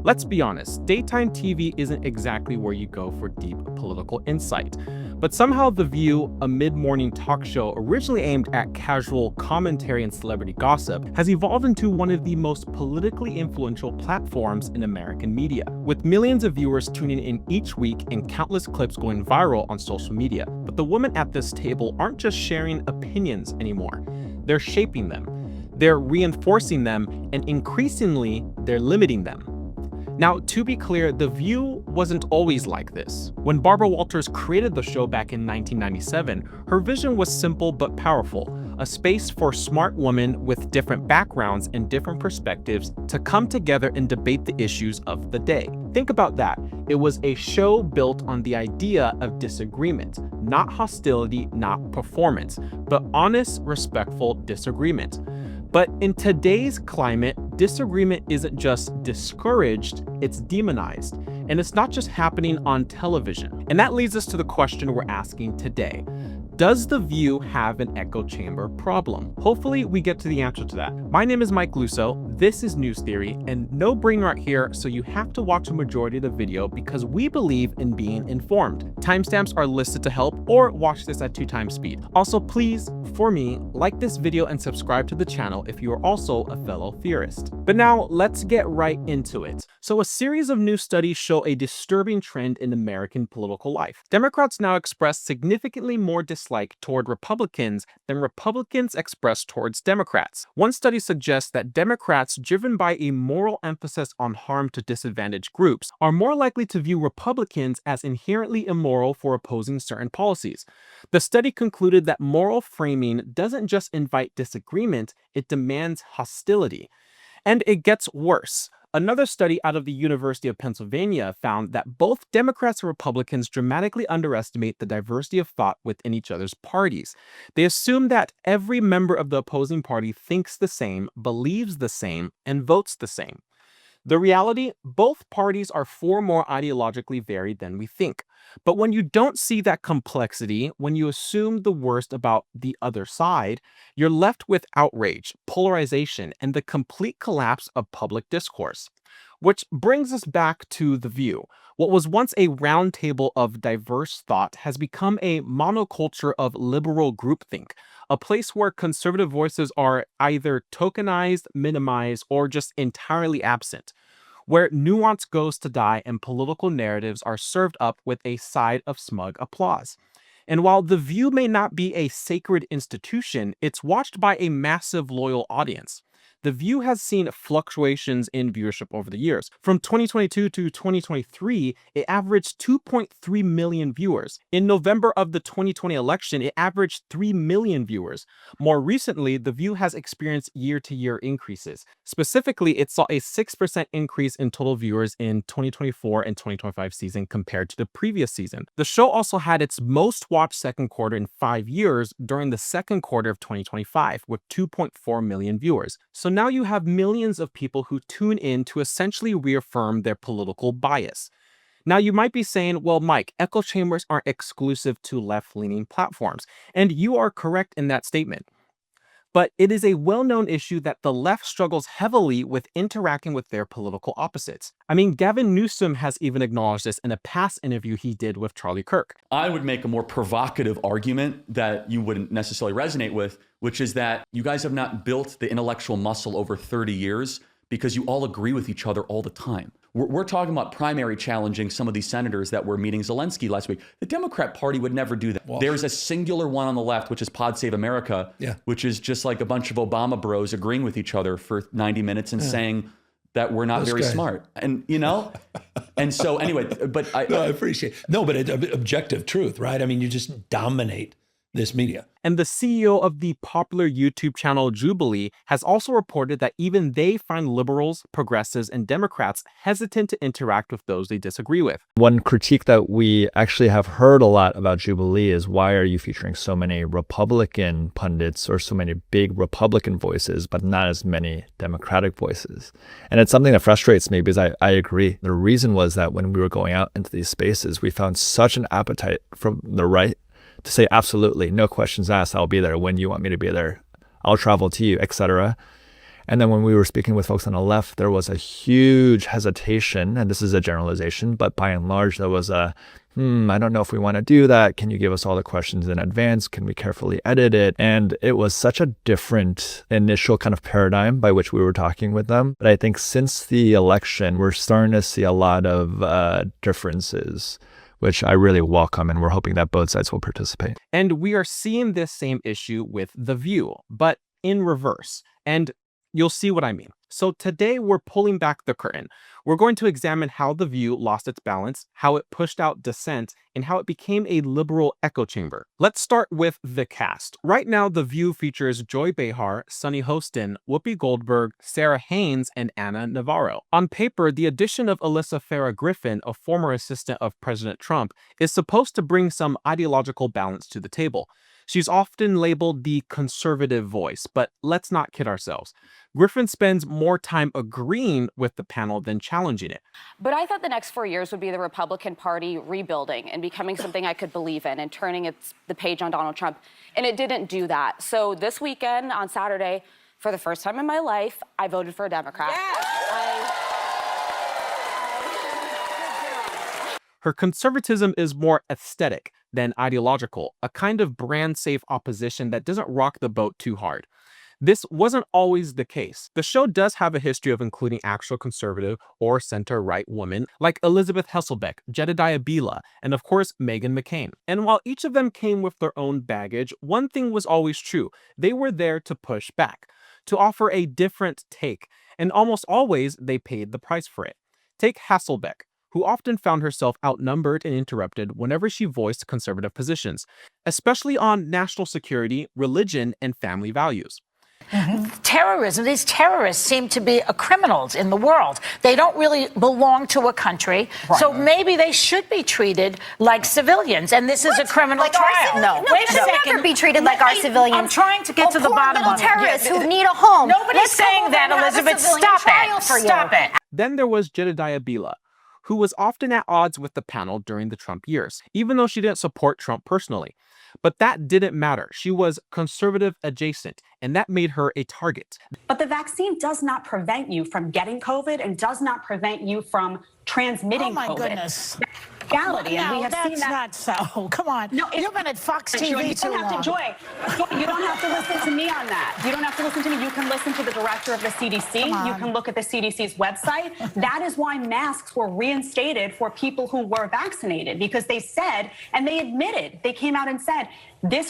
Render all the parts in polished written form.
Let's be honest, daytime TV isn't exactly where you go for deep political insight. But somehow The View, a mid-morning talk show originally aimed at casual commentary and celebrity gossip, has evolved into one of the most politically influential platforms in American media, with millions of viewers tuning in each week and countless clips going viral on social media. But the women at this table aren't just sharing opinions anymore. They're shaping them, they're reinforcing them, and increasingly, they're limiting them. Now, to be clear, The View wasn't always like this. When Barbara Walters created the show back in 1997, her vision was simple but powerful, a space for smart women with different backgrounds and different perspectives to come together and debate the issues of the day. Think about that. It was a show built on the idea of disagreement, not hostility, not performance, but honest, respectful disagreement. But in today's climate, disagreement isn't just discouraged, it's demonized. And it's not just happening on television. And that leads us to the question we're asking today. Does The View have an echo chamber problem? Hopefully we get to the answer to that. My name is Mike Lusso, this is News Theory, and no brain rot here, so you have to watch a majority of the video because we believe in being informed. Timestamps are listed to help, or watch this at 2x speed. Also, please, for me, like this video and subscribe to the channel if you are also a fellow theorist. But now, let's get right into it. So a series of new studies show a disturbing trend in American political life. Democrats now express significantly more dislike toward Republicans than Republicans express towards Democrats. One study suggests that Democrats, driven by a moral emphasis on harm to disadvantaged groups, are more likely to view Republicans as inherently immoral for opposing certain policies. The study concluded that moral framing doesn't just invite disagreement, it demands hostility. And it gets worse. Another study out of the University of Pennsylvania found that both Democrats and Republicans dramatically underestimate the diversity of thought within each other's parties. They assume that every member of the opposing party thinks the same, believes the same, and votes the same. The reality, both parties are far more ideologically varied than we think. But when you don't see that complexity, when you assume the worst about the other side, you're left with outrage, polarization, and the complete collapse of public discourse. Which brings us back to The View. What was once a round table of diverse thought has become a monoculture of liberal groupthink, a place where conservative voices are either tokenized, minimized, or just entirely absent, where nuance goes to die and political narratives are served up with a side of smug applause. And while The View may not be a sacred institution, it's watched by a massive loyal audience. The View has seen fluctuations in viewership over the years. From 2022 to 2023, it averaged 2.3 million viewers. In November of the 2020 election, it averaged 3 million viewers. More recently, The View has experienced year-to-year increases. Specifically, it saw a 6% increase in total viewers in 2024 and 2025 season compared to the previous season. The show also had its most watched second quarter in 5 years during the second quarter of 2025, with 2.4 million viewers. So now you have millions of people who tune in to essentially reaffirm their political bias. Now you might be saying, well, Mike, echo chambers aren't exclusive to left-leaning platforms, and you are correct in that statement. But it is a well-known issue that the left struggles heavily with interacting with their political opposites. I mean, Gavin Newsom has even acknowledged this in a past interview he did with Charlie Kirk. I would make a more provocative argument that you wouldn't necessarily resonate with, which is that you guys have not built the intellectual muscle over 30 years because you all agree with each other all the time. We're talking about primary challenging some of these senators that were meeting Zelensky last week. The Democrat Party would never do that. Well, there's a singular one on the left, which is Pod Save America, which is just like a bunch of Obama bros agreeing with each other for 90 minutes and saying that we're not very smart. And, you know, and so anyway, but I appreciate it. No, but objective truth, right? I mean, you just dominate this media. And the CEO of the popular YouTube channel Jubilee has also reported that even they find liberals, progressives, and Democrats hesitant to interact with those they disagree with. One critique that we actually have heard a lot about Jubilee is, why are you featuring so many Republican pundits or so many big Republican voices, but not as many Democratic voices? And it's something that frustrates me because I agree. The reason was that when we were going out into these spaces, we found such an appetite from the right to say, absolutely, no questions asked, I'll be there when you want me to be there. I'll travel to you, etc. And then when we were speaking with folks on the left, there was a huge hesitation, and this is a generalization, but by and large, there was a, I don't know if we want to do that. Can you give us all the questions in advance? Can we carefully edit it? And it was such a different initial kind of paradigm by which we were talking with them. But I think since the election, we're starting to see a lot of differences, which I really welcome, and we're hoping that both sides will participate. And we are seeing this same issue with The View, but in reverse. And you'll see what I mean. So today we're pulling back the curtain. We're going to examine how The View lost its balance, how it pushed out dissent, and how it became a liberal echo chamber. Let's start with the cast. Right now, The View features Joy Behar, Sunny Hostin, Whoopi Goldberg, Sarah Haynes, and Anna Navarro. On paper, the addition of Alyssa Farah Griffin, a former assistant of President Trump, is supposed to bring some ideological balance to the table. She's often labeled the conservative voice, but let's not kid ourselves. Griffin spends more time agreeing with the panel than challenging it. But I thought the next 4 years would be the Republican Party rebuilding and becoming something I could believe in and turning the page on Donald Trump. And it didn't do that. So this weekend, on Saturday, for the first time in my life, I voted for a Democrat. Yeah. Her conservatism is more aesthetic than ideological, a kind of brand-safe opposition that doesn't rock the boat too hard. This wasn't always the case. The show does have a history of including actual conservative or center-right women like Elizabeth Hasselbeck, Jedediah Bila, and of course Meghan McCain. And while each of them came with their own baggage, one thing was always true. They were there to push back, to offer a different take, and almost always they paid the price for it. Take Hasselbeck, who often found herself outnumbered and interrupted whenever she voiced conservative positions, especially on national security, religion, and family values. Terrorism, these terrorists seem to be criminals in the world. They don't really belong to a country, so maybe they should be treated like civilians, and this is a criminal trial. No, wait a second. Never be treated like our civilians. I'm trying to get to the bottom of it. Terrorists who need a home. Nobody's saying that, Elizabeth. Stop it. Stop it. Then there was Jedediah Bila, who was often at odds with the panel during the Trump years, even though she didn't support Trump personally. But that didn't matter. She was conservative adjacent, and that made her a target. But the vaccine does not prevent you from getting COVID and does not prevent you from transmitting COVID. Oh, my goodness. Reality, No, and we have seen that. that's not so. Come on. No, you've been at Fox TV too long. Joy, you don't have to listen to me on that. You don't have to listen to me. You can listen to the director of the CDC. You can look at the CDC's website. That is why masks were reinstated for people who were vaccinated, because they said, and they admitted, they came out and said,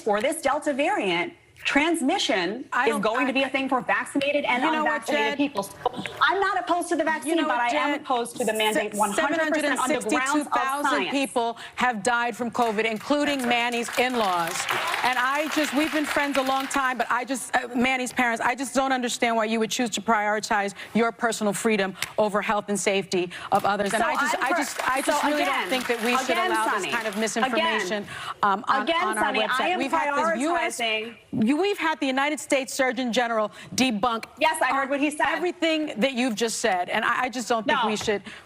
for this Delta variant, transmission is going to be a thing for vaccinated and unvaccinated people. So I'm not opposed to the vaccine, but I am opposed to the mandate 100% on the grounds of science. People have died from COVID, including Manny's in-laws. And we've been friends a long time, but Manny's parents, I just don't understand why you would choose to prioritize your personal freedom over health and safety of others. And I just really don't think that we should allow this kind of misinformation on our website. We've had the United States Surgeon General debunk. Yes, I heard what he said. Everything that you've just said, and I just don't think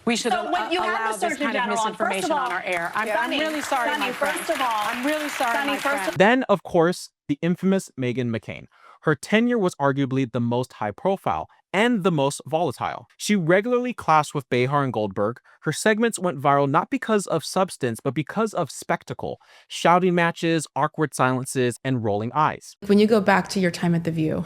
we should allow this kind of misinformation on our air. I'm really sorry, my friend. I'm really sorry, my friend. Then, of course, the infamous Meghan McCain. Her tenure was arguably the most high profile and the most volatile. She regularly clashed with Behar and Goldberg. Her segments went viral not because of substance, but because of spectacle. Shouting matches, awkward silences, and rolling eyes. When you go back to your time at The View,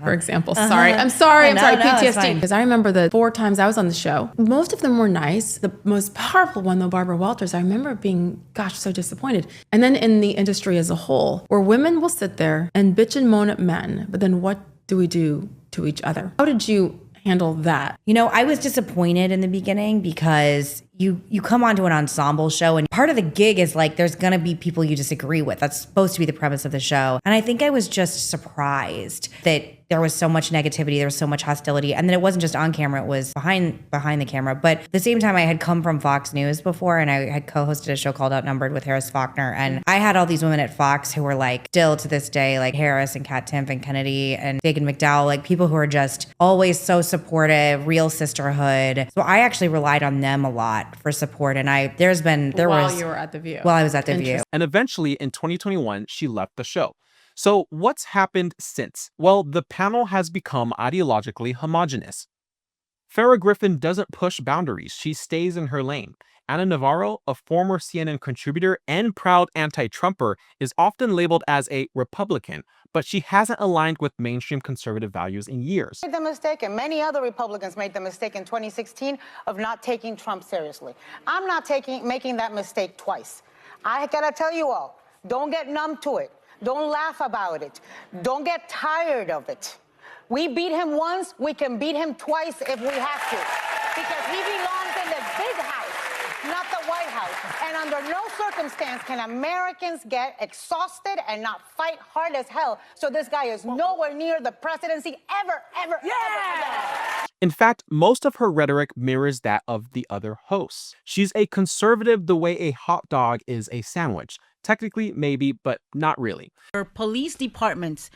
for example, I'm sorry, PTSD. Because I remember the 4 times I was on the show. Most of them were nice. The most powerful one, though, Barbara Walters, I remember being, so disappointed. And then in the industry as a whole, where women will sit there and bitch and moan at men, but then what do we do to each other? How did you handle that? I was disappointed in the beginning because you come onto an ensemble show and part of the gig is like there's gonna be people you disagree with. That's supposed to be the premise of the show. And I think I was just surprised that there was so much negativity, there was so much hostility, and then it wasn't just on camera, it was behind the camera. But at the same time, I had come from Fox News before, and I had co-hosted a show called Outnumbered with Harris Faulkner, and I had all these women at Fox who were like, still to this day, like Harris and Kat Timpf and Kennedy and Megan McDowell, like people who are just always so supportive, real sisterhood. So I actually relied on them a lot for support, and While you were at The View. While I was at The View. And eventually, in 2021, she left the show. So what's happened since? Well, the panel has become ideologically homogenous. Farrah Griffin doesn't push boundaries. She stays in her lane. Ana Navarro, a former CNN contributor and proud anti-Trumper, is often labeled as a Republican, but she hasn't aligned with mainstream conservative values in years. Made the mistake, and many other Republicans made the mistake in 2016 of not taking Trump seriously. I'm not making that mistake twice. I gotta tell you all, don't get numb to it. Don't laugh about it. Don't get tired of it. We beat him once, we can beat him twice if we have to, because he belongs in the big house, not the White House. And under no circumstance can Americans get exhausted and not fight hard as hell. So this guy is nowhere near the presidency ever. In fact, most of her rhetoric mirrors that of the other hosts. She's a conservative the way a hot dog is a sandwich. Technically, maybe, but not really. Police departments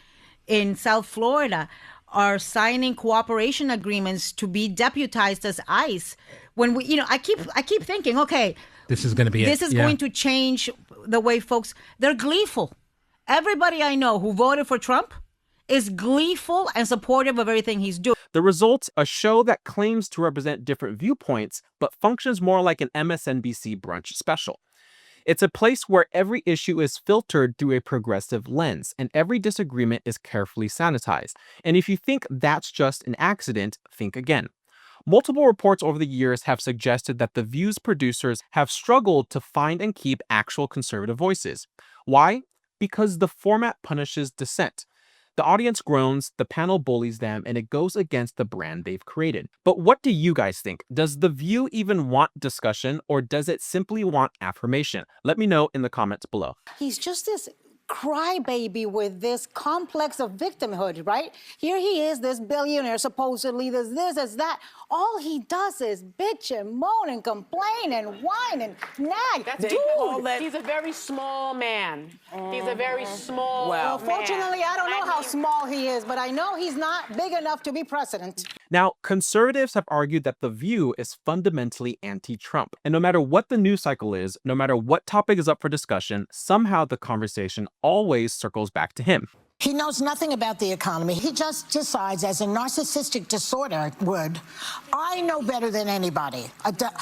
in South Florida are signing cooperation agreements to be deputized as ICE. When we, I keep thinking, okay, This is going to be this is going to change the way folks, they're gleeful. Everybody I know who voted for Trump is gleeful and supportive of everything he's doing. The result's a show that claims to represent different viewpoints, but functions more like an MSNBC brunch special. It's a place where every issue is filtered through a progressive lens, and every disagreement is carefully sanitized. And if you think that's just an accident, think again. Multiple reports over the years have suggested that the View's producers have struggled to find and keep actual conservative voices. Why? Because the format punishes dissent. The audience groans, the panel bullies them, and it goes against the brand they've created. But what do you guys think? Does The View even want discussion, or does it simply want affirmation? Let me know in the comments below. He's just this crybaby with this complex of victimhood, right? Here he is, this billionaire, supposedly, there's this, there's that. All he does is bitch and moan and complain and whine and nag. He's a very small man. He's a very small Well, fortunately, I don't know how small he is, but I know he's not big enough to be president. Now, conservatives have argued that The View is fundamentally anti-Trump. And no matter what the news cycle is, no matter what topic is up for discussion, somehow the conversation always circles back to him. He knows nothing about the economy. He just decides, as a narcissistic disorder would, I know better than anybody.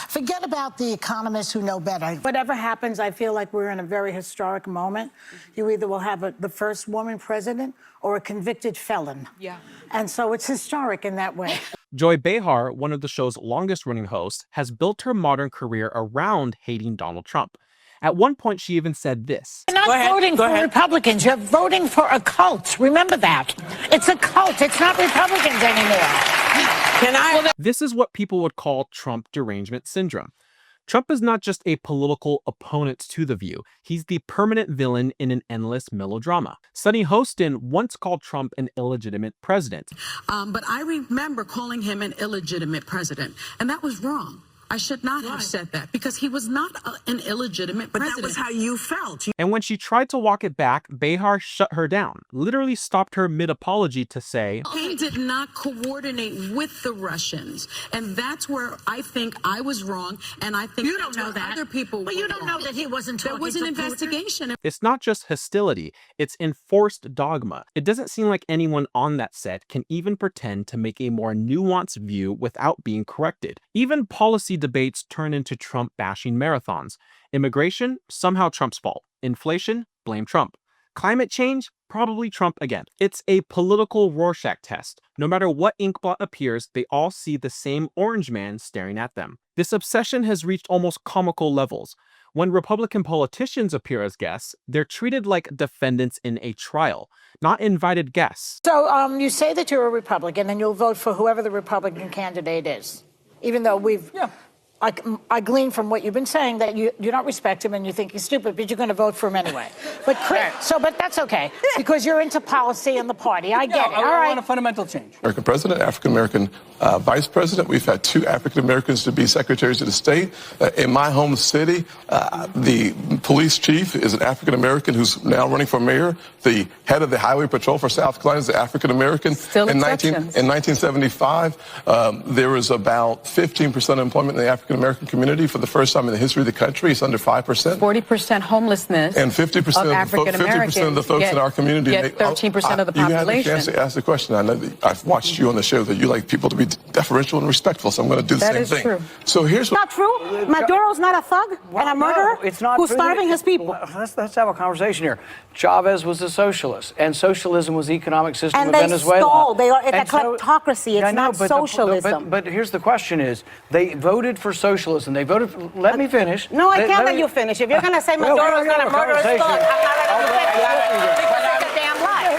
Forget about the economists who know better. Whatever happens, I feel like we're in a very historic moment. You either will have the first woman president or a convicted felon. Yeah. And so it's historic in that way. Joy Behar, one of the show's longest-running hosts, has built her modern career around hating Donald Trump. At one point, she even said this. You're not voting for Republicans. You're voting for a cult. Remember that. It's a cult. It's not Republicans anymore. This is what people would call Trump derangement syndrome. Trump is not just a political opponent to The View. He's the permanent villain in an endless melodrama. Sunny Hostin once called Trump an illegitimate president. But I remember calling him an illegitimate president, and that was wrong. I should not have said that, because he was not an illegitimate president. But that was how you felt. And when she tried to walk it back, Behar shut her down, literally stopped her mid-apology to say, He did not coordinate with the Russians. And that's where I think I was wrong, and I think You don't know that. other people But were you don't wrong. know that he wasn't talking There was an to Putin. investigation. It's not just hostility, it's enforced dogma. It doesn't seem like anyone on that set can even pretend to make a more nuanced view without being corrected. Even policy debates turn into Trump-bashing marathons. Immigration? Somehow Trump's fault. Inflation? Blame Trump. Climate change? Probably Trump again. It's a political Rorschach test. No matter what inkblot appears, they all see the same orange man staring at them. This obsession has reached almost comical levels. When Republican politicians appear as guests, they're treated like defendants in a trial, not invited guests. So you say that you're a Republican and you'll vote for whoever the Republican candidate is, even though we've... Yeah. I glean from what you've been saying that you don't respect him and you think he's stupid, but you're going to vote for him anyway. But but that's okay, because you're into policy and the party. I get it. All right. I want a fundamental change. American president, African-American vice president. We've had 2 African-Americans to be secretaries of the state. In my home city, the police chief is an African-American who's now running for mayor. The head of the highway patrol for South Carolina is an African-American. Still exceptions. In 1975, there was about 15% employment in the African African-American community for the first time in the history of the country. It's under 5%. 40% homelessness. And 50% of African Americans. 50% of the folks in our community Get 13% of the You had the population. chance to ask the question. I know that I've watched you on the show that you like people to be deferential and respectful, so I'm going to do the same thing. True. So here's what. Not true. Maduro's not a thug and a murderer. No, it's not who's true. starving his people. Let's have a conversation here. Chavez was a socialist, and socialism was the economic system And of they Venezuela. stole. It's And a kleptocracy. It's not socialism. But here's the question: is they voted for socialism? They voted. Let me finish. No, I can't let you finish. If you're going to say Maduro's not a murderer, I'm not letting you finish. Because it's a damn lie.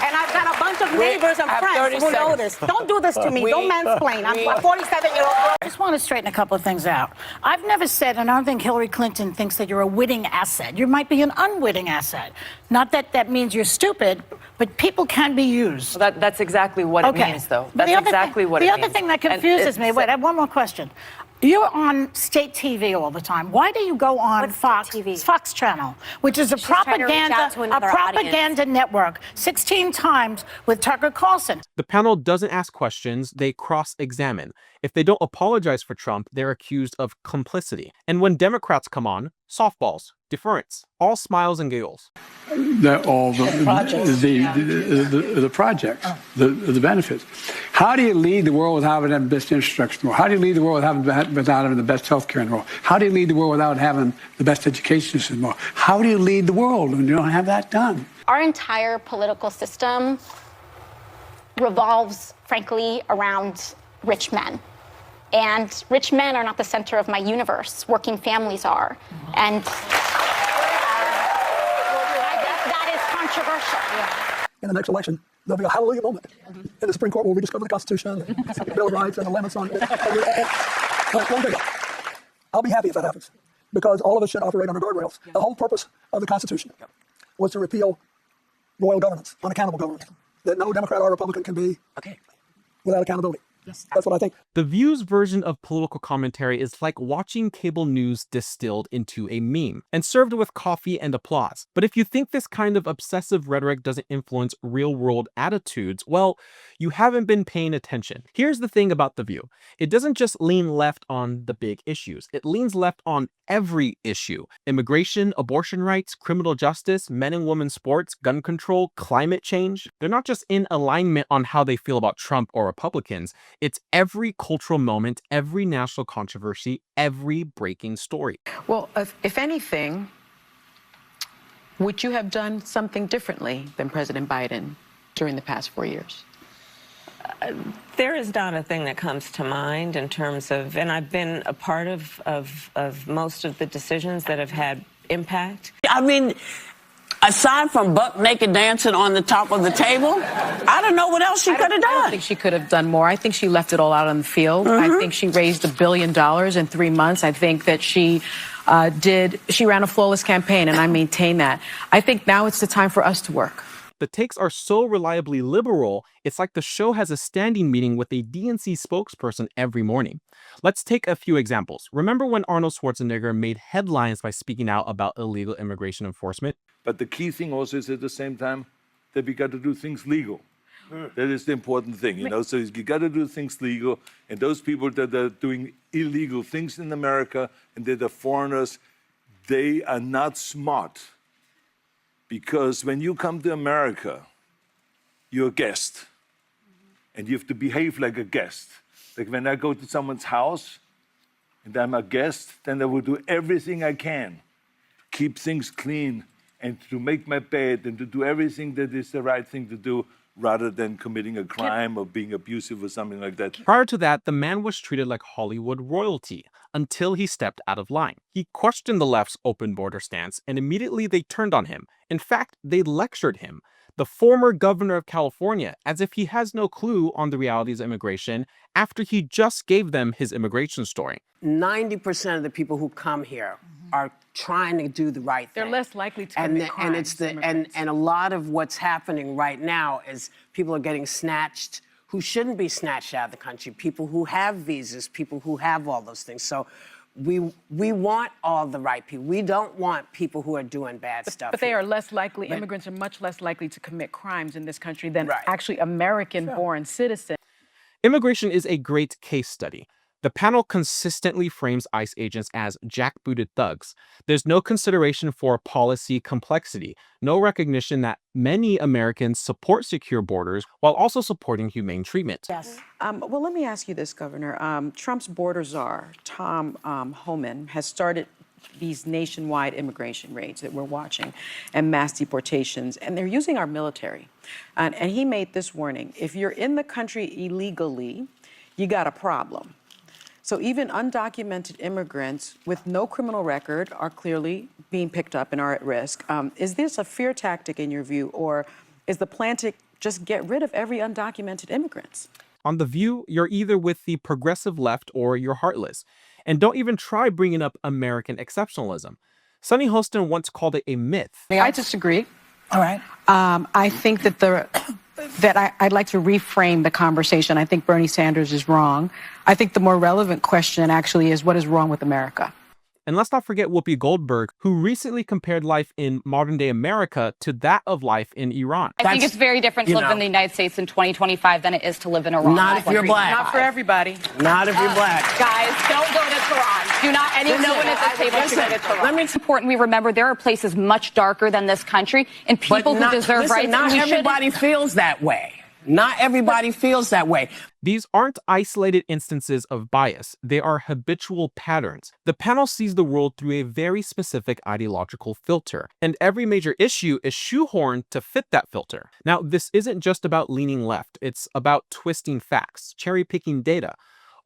And I've got a bunch of neighbors and friends who know this. Don't do this to me. Don't mansplain. I'm a 47-year-old girl. I just want to straighten a couple of things out. I've never said, and I don't think Hillary Clinton thinks that you're a witting asset. You might be an unwitting asset. Not that that means you're stupid, but people can be used. Well, that's exactly what it means, though. That's exactly what it means. The other thing that confuses me, wait, I have one more question. You're on state TV all the time. Why do you go on Fox Channel, which is a propaganda network, 16 times with Tucker Carlson? The panel doesn't ask questions, they cross-examine. If they don't apologize for Trump, they're accused of complicity. And when Democrats come on, softballs, deference, all smiles and giggles. All the projects, the benefits. How do you lead the world without having the best infrastructure in the world? How do you lead the world without having the best healthcare in the world? How do you lead the world without having the best education system in the world? How do you lead the world when you don't have that done? Our entire political system revolves, frankly, around rich men. And rich men are not the center of my universe. Working families are. And that is controversial. In the next election, there'll be a hallelujah moment in the Supreme Court where we discover the Constitution, the Bill of Rights, and the limits on it. I'll be happy if that happens, because all of us should operate under guardrails. The whole purpose of the Constitution was to repeal royal governance, unaccountable governance, that no Democrat or Republican can be without accountability. That's what I think. The View's version of political commentary is like watching cable news distilled into a meme and served with coffee and applause. But if you think this kind of obsessive rhetoric doesn't influence real-world attitudes, well, you haven't been paying attention. Here's the thing about The View. It doesn't just lean left on the big issues. It leans left on every issue. Immigration, abortion rights, criminal justice, men and women sports, gun control, climate change. They're not just in alignment on how they feel about Trump or Republicans. It's every cultural moment, every national controversy, every breaking story. Well, if anything, would you have done something differently than President Biden during the past 4 years? There is not a thing that comes to mind in terms of, and I've been a part of most of the decisions that have had impact. I mean, aside from buck naked dancing on the top of the table, I don't know what else she could have done. I don't think she could have done more. I think she left it all out on the field. I think she raised $1 billion in 3 months. I think that she ran a flawless campaign, and I maintain that. I think now it's the time for us to work. The takes are so reliably liberal, it's like the show has a standing meeting with a DNC spokesperson every morning. Let's take a few examples. Remember when Arnold Schwarzenegger made headlines by speaking out about illegal immigration enforcement? But the key thing also is at the same time that we got to do things legal. That is the important thing, you know. So you got to do things legal, and those people that are doing illegal things in America and that are foreigners, they are not smart. Because when you come to America, you're a guest, and you have to behave like a guest. Like when I go to someone's house and I'm a guest, then I will do everything I can, keep things clean, and to make my bed, and to do everything that is the right thing to do, rather than committing a crime or being abusive or something like that. Prior to that, the man was treated like Hollywood royalty until he stepped out of line. He questioned the left's open border stance, and immediately they turned on him. In fact, they lectured him, the former governor of California, as if he has no clue on the realities of immigration after he just gave them his immigration story. 90% of the people who come here are trying to do the right thing. They're less likely to commit crimes. And a lot of what's happening right now is people are getting snatched who shouldn't be snatched out of the country, people who have visas, people who have all those things. So we want all the right people. We don't want people who are doing bad stuff. But they are less likely, immigrants are much less likely to commit crimes in this country than actually American-born citizens. Immigration is a great case study. The panel consistently frames ICE agents as jackbooted thugs. There's no consideration for policy complexity, no recognition that many Americans support secure borders while also supporting humane treatment. Yes. Well, let me ask you this, Governor. Trump's border czar, Tom Homan, has started these nationwide immigration raids that we're watching and mass deportations, and they're using our military. And he made this warning: if you're in the country illegally, you got a problem. So even undocumented immigrants with no criminal record are clearly being picked up and are at risk. Is this a fear tactic in your view, or is the plan to just get rid of every undocumented immigrant? On The View, you're either with the progressive left or you're heartless. And don't even try bringing up American exceptionalism. Sonny Hostin once called it a myth. I disagree. All right. I think that I'd like to reframe the conversation. I think Bernie Sanders is wrong. I think the more relevant question actually is, what is wrong with America? And let's not forget Whoopi Goldberg, who recently compared life in modern-day America to that of life in Iran. I think it's very different to live in the United States in 2025 than it is to live in Iran. Not if you're black. Not for everybody. Not if you're black. Guys, don't go to Tehran. Do not, no one at this table should go to Tehran. It's important we remember there are places much darker than this country and people who deserve rights. Not everybody feels that way. Not everybody feels that way. These aren't isolated instances of bias. They are habitual patterns. The panel sees the world through a very specific ideological filter, and every major issue is shoehorned to fit that filter. Now, this isn't just about leaning left. It's about twisting facts, cherry-picking data,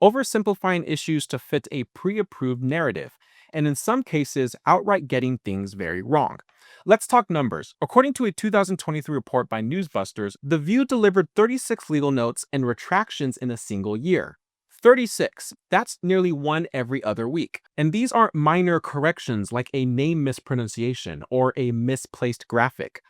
oversimplifying issues to fit a pre-approved narrative, and in some cases, outright getting things very wrong. Let's talk numbers. According to a 2023 report by Newsbusters, The View delivered 36 legal notes and retractions in a single year. 36. That's nearly one every other week. And these aren't minor corrections like a name mispronunciation or a misplaced graphic.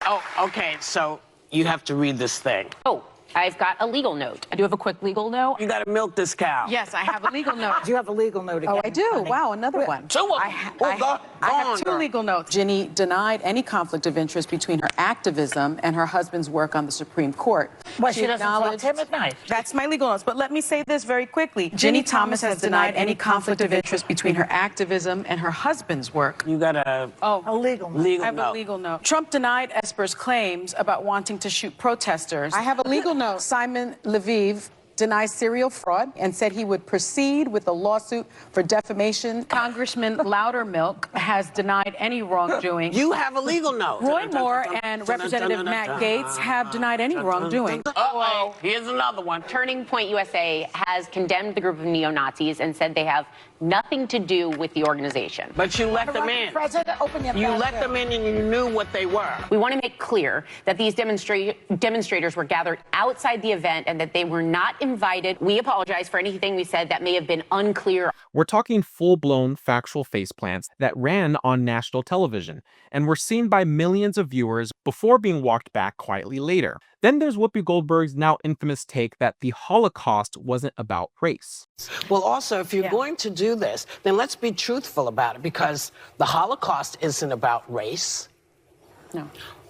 Oh, okay, so you have to read this thing. Oh, I've got a legal note. I do have a quick legal note. You got to milk this cow. Yes, I have a legal note. Do you have a legal note again? Oh, I do. Honey? Wow, another one. Two of them. I have two legal notes. Ginny denied any conflict of interest between her activism and her husband's work on the Supreme Court. Well, she doesn't talk to him at night. That's my legal notes. But let me say this very quickly. Ginny Thomas has denied any conflict of interest between her activism and her husband's work. You got a legal note. legal I have note. a legal note. Trump denied Esper's claims about wanting to shoot protesters. I have a legal note. Simon Lviv denies serial fraud and said he would proceed with a lawsuit for defamation. Congressman Loudermilk has denied any wrongdoing. You have a legal note. Roy Moore and Representative Matt Gaetz have denied any wrongdoing. Uh-oh, here's another one. Turning Point USA has condemned the group of neo-Nazis and said they have nothing to do with the organization. But you let them in. President, open your You mouth. let them in and you knew what they were. We want to make clear that these demonstrators were gathered outside the event and that they were not invited. We apologize for anything we said that may have been unclear. We're talking full-blown factual faceplants that ran on national television and were seen by millions of viewers before being walked back quietly later. Then there's Whoopi Goldberg's now infamous take that the Holocaust wasn't about race. Well, also, if you're going to do this, then let's be truthful about it, because the Holocaust isn't about race.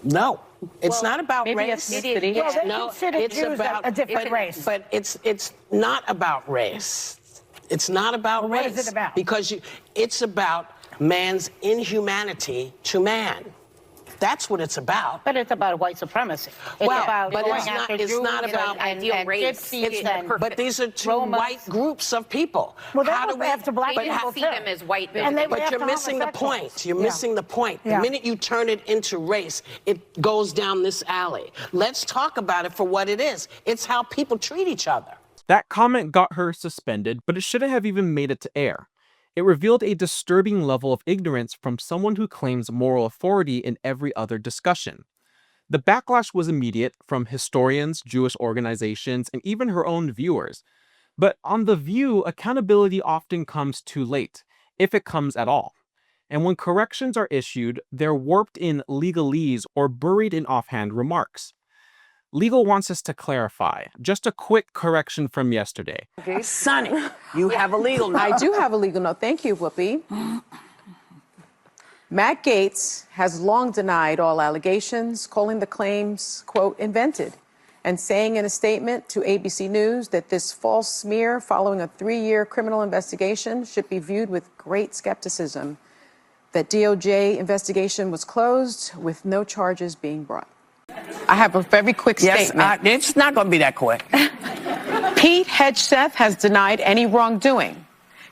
No, it's not about race. Ethnicity. Well, they consider Jews a different race. But it's not about race. It's not about race. What is it about? Because it's about man's inhumanity to man. That's what it's about. But it's about white supremacy. It's Well, about but going it's not- after it's Jews not about and ideal race. gypsies It's and But these are two Romans. white groups of people. Well, they How were do we after black They people didn't see too. them as white. And they were But after you're missing the homosexuals. point. You're Yeah. missing the point. Yeah. The minute you turn it into race, it goes down this alley. Let's talk about it for what it is. It's how people treat each other. That comment got her suspended, but it shouldn't have even made it to air. It revealed a disturbing level of ignorance from someone who claims moral authority in every other discussion. The backlash was immediate from historians, Jewish organizations, and even her own viewers. But on The View, accountability often comes too late, if it comes at all. And when corrections are issued, they're warped in legalese or buried in offhand remarks. Legal wants us to clarify. Just a quick correction from yesterday. Sonny, you have a legal note. I do have a legal note. Thank you, Whoopi. Matt Gaetz has long denied all allegations, calling the claims, quote, invented. and saying in a statement to ABC News that this false smear following a 3-year criminal investigation should be viewed with great skepticism, that DOJ investigation was closed with no charges being brought. I have a very quick statement. It's not going to be that quick. Pete Hegseth has denied any wrongdoing.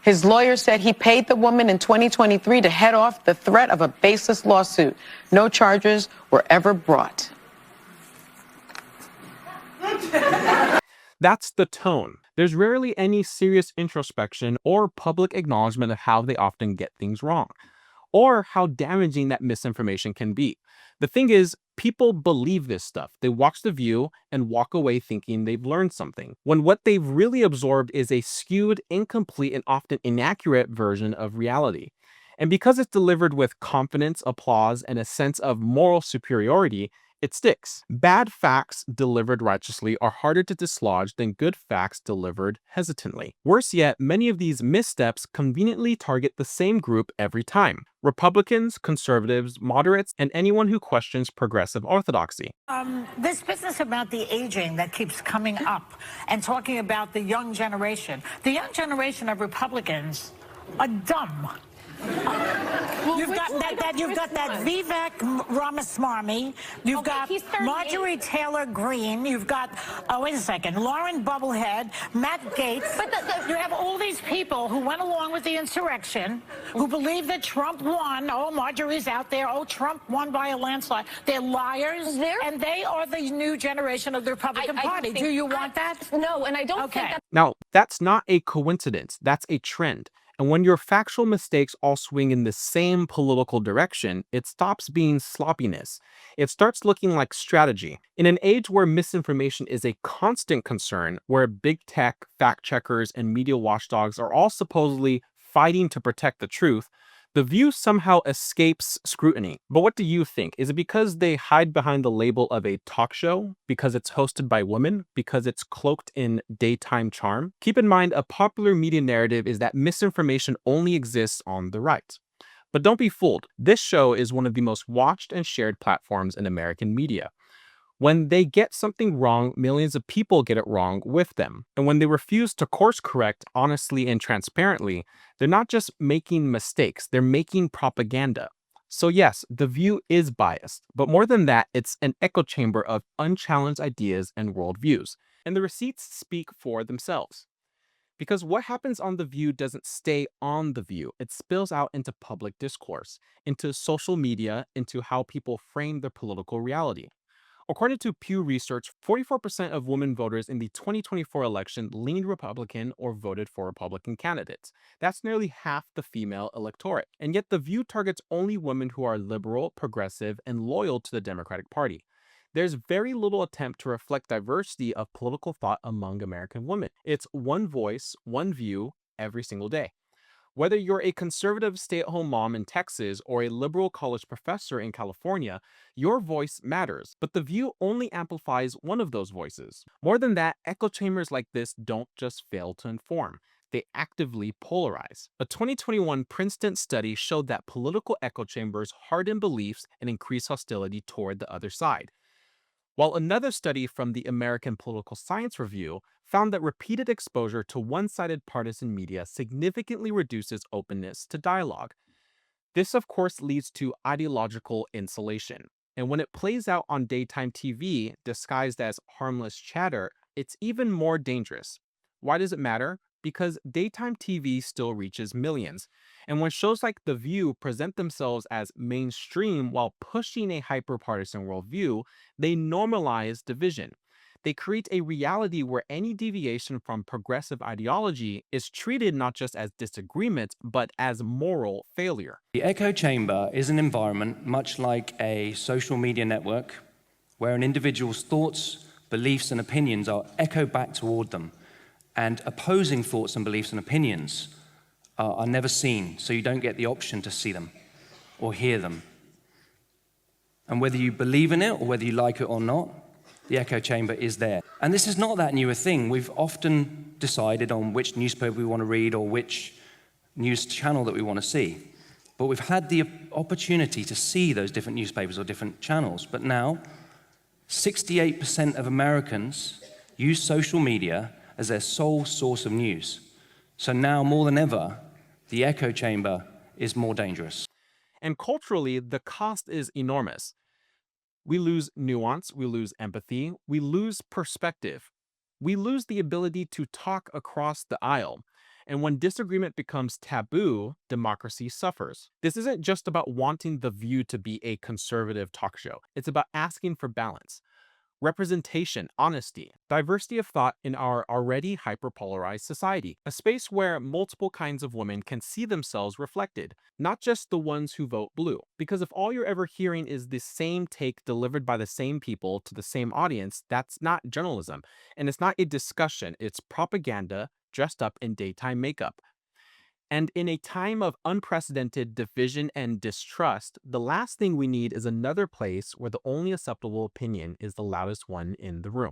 His lawyer said he paid the woman in 2023 to head off the threat of a baseless lawsuit. No charges were ever brought. That's the tone. There's rarely any serious introspection or public acknowledgement of how they often get things wrong, or how damaging that misinformation can be. The thing is, people believe this stuff. They watch The View and walk away thinking they've learned something, when what they've really absorbed is a skewed, incomplete, and often inaccurate version of reality. And because it's delivered with confidence, applause, and a sense of moral superiority, it sticks. Bad facts delivered righteously are harder to dislodge than good facts delivered hesitantly. Worse yet, many of these missteps conveniently target the same group every time: Republicans, conservatives, moderates, and anyone who questions progressive orthodoxy. This business about the aging that keeps coming up and talking about the young generation of Republicans are dumb. You've got that Vivek Ramaswamy. You've got Marjorie Taylor Greene. You've got, wait a second, Lauren Bubblehead, Matt Gaetz. But you have all these people who went along with the insurrection, who believe that Trump won. Oh, Marjorie's out there. Oh, Trump won by a landslide. They're liars, and they are the new generation of the Republican Party. Do you want that? No, and I don't think that. Now, that's not a coincidence. That's a trend. And when your factual mistakes all swing in the same political direction, it stops being sloppiness. It starts looking like strategy. In an age where misinformation is a constant concern, where big tech, fact checkers, and media watchdogs are all supposedly fighting to protect the truth, The View somehow escapes scrutiny. But what do you think? Is it because they hide behind the label of a talk show? Because it's hosted by women? Because it's cloaked in daytime charm? Keep in mind, a popular media narrative is that misinformation only exists on the right. But don't be fooled. This show is one of the most watched and shared platforms in American media. When they get something wrong, millions of people get it wrong with them. And when they refuse to course correct honestly and transparently, they're not just making mistakes, they're making propaganda. So yes, The View is biased, but more than that, it's an echo chamber of unchallenged ideas and worldviews. And the receipts speak for themselves. Because what happens on The View doesn't stay on The View. It spills out into public discourse, into social media, into how people frame their political reality. According to Pew Research, 44% of women voters in the 2024 election leaned Republican or voted for Republican candidates. That's nearly half the female electorate. And yet The View targets only women who are liberal, progressive, and loyal to the Democratic Party. There's very little attempt to reflect diversity of political thought among American women. It's one voice, one view, every single day. Whether you're a conservative stay-at-home mom in Texas or a liberal college professor in California, your voice matters, but The View only amplifies one of those voices. More than that, echo chambers like this don't just fail to inform. They actively polarize. A 2021 Princeton study showed that political echo chambers harden beliefs and increase hostility toward the other side. While another study from the American Political Science Review found that repeated exposure to one-sided partisan media significantly reduces openness to dialogue. This, of course, leads to ideological insulation. And when it plays out on daytime TV, disguised as harmless chatter, it's even more dangerous. Why does it matter? Because daytime TV still reaches millions. And when shows like The View present themselves as mainstream while pushing a hyper-partisan worldview, they normalize division. They create a reality where any deviation from progressive ideology is treated not just as disagreement, but as moral failure. The echo chamber is an environment much like a social media network where an individual's thoughts, beliefs, and opinions are echoed back toward them. And opposing thoughts and beliefs and opinions are never seen, so you don't get the option to see them or hear them. And whether you believe in it or whether you like it or not, the echo chamber is there. And this is not that new a thing. We've often decided on which newspaper we want to read or which news channel that we want to see. But we've had the opportunity to see those different newspapers or different channels. But now, 68% of Americans use social media as their sole source of news. So now more than ever, the echo chamber is more dangerous. And culturally, the cost is enormous. We lose nuance, we lose empathy, we lose perspective. We lose the ability to talk across the aisle. And when disagreement becomes taboo, democracy suffers. This isn't just about wanting The View to be a conservative talk show. It's about asking for balance, representation, honesty, diversity of thought in our already hyperpolarized society. A space where multiple kinds of women can see themselves reflected, not just the ones who vote blue. Because if all you're ever hearing is the same take delivered by the same people to the same audience, that's not journalism. And it's not a discussion, it's propaganda dressed up in daytime makeup. And in a time of unprecedented division and distrust, the last thing we need is another place where the only acceptable opinion is the loudest one in the room.